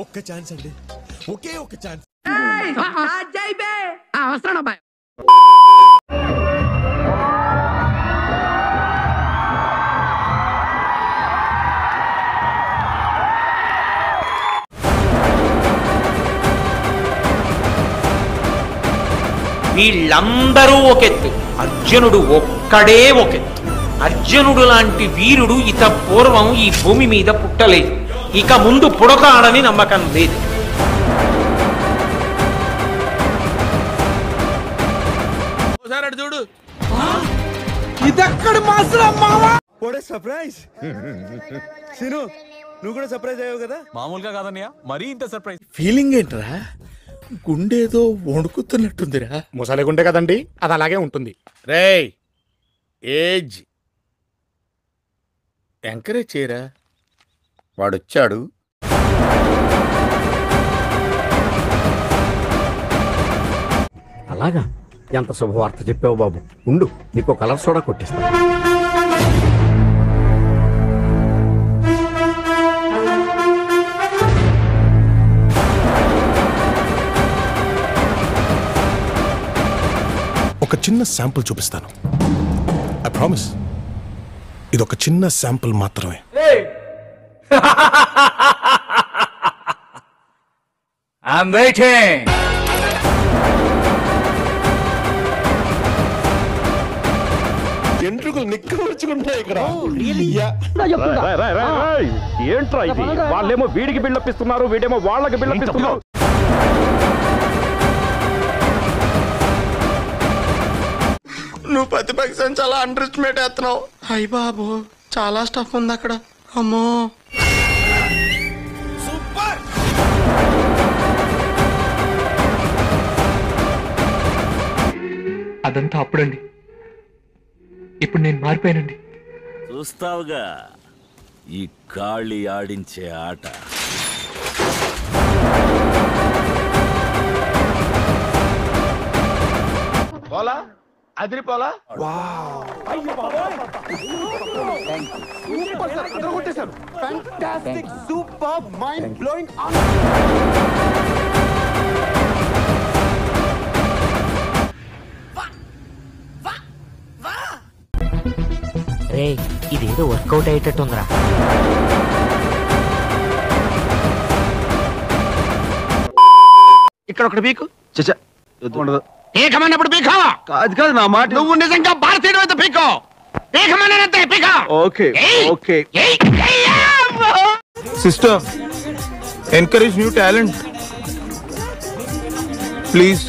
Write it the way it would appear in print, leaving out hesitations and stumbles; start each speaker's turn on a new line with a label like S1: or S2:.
S1: ఒక్క ఛాన్స్ అండి, ఒకే ఒక్క ఛాన్స్.
S2: వస్తాను అబ్బాయి.
S3: వీళ్ళందరూ ఒకెత్తు, అర్జునుడు ఒక్కడే ఒకెత్తు. అర్జునుడు లాంటి వీరుడు ఇత పూర్వం ఈ భూమి మీద పుట్టలేదు, ఇక ముందు పుడతాడని నమ్మకం లేదు.
S1: చూడు,
S2: ఇదెక్కడ మాత్రం
S1: సర్ప్రైజ్. సీను, నువ్వు కూడా సర్ప్రైజ్ అయ్యావు కదా?
S4: మామూలుగా కాదన్నయ్య, మరీ ఇంత సర్ప్రైజ్.
S1: ఫీలింగ్ ఏంట్రా? గుండేదో వణుకుతున్నట్టుందిరా.
S5: ముసలి గుండె కదండి, అది అలాగే ఉంటుంది.
S1: రేయ్, ఏజ్ ఎంకరేజ్ చేయరా, వాడొచ్చాడు.
S5: అలాగా? ఎంత శుభవార్త చెప్పావు బాబు. ఉండు, నీకు కలర్ సోడా కొట్టిస్తా.
S6: ఒక చిన్న శాంపుల్ చూపిస్తాను. ఐ ప్రామిస్, ఇది ఒక చిన్న శాంపుల్ మాత్రమే.
S4: I'm waiting.
S1: ఎంట్రుకలు నిక్కవచ్చుకుంటాయి ఇక్కడ.
S5: ఏంట్రా ఇది? వాళ్ళేమో వీడికి బిల్డప్ ఇస్తున్నారు, వీడేమో వాళ్ళకి బిల్డప్ ఇస్తున్నారు.
S1: నువ్వు ప్రతిపక్షం చాలా అండర్ ఎస్టిమేట్ చేస్తున్నావు. అయ్య బాబు, చాలా స్టఫ్ ఉంది అక్కడ. అమ్మో, సూపర్.
S7: అదంతా అప్పుడండి, ఇప్పుడు నేను మారిపోయానండి.
S8: చూస్తావుగా ఈ కాళి ఆడించే ఆట.
S1: పోలా అదిరిపోలా.
S5: Fantastic, super, mind blowing.
S2: రే, ఇదేదో వర్కౌట్ అయ్యేటట్టుందిరా.
S5: ఇక్కడ ఒకటి పీకు. చచ్చా, ఉండదు.
S2: పీకమన్నప్పుడు పీకో.
S5: అది కాదు నా మాట.
S2: నువ్వు నిజంగా భారతీయుడు అయితే పీకో. పీకమన్నానంతే పీకో.
S5: Okay okay.
S6: Sister, encourage new talent, please.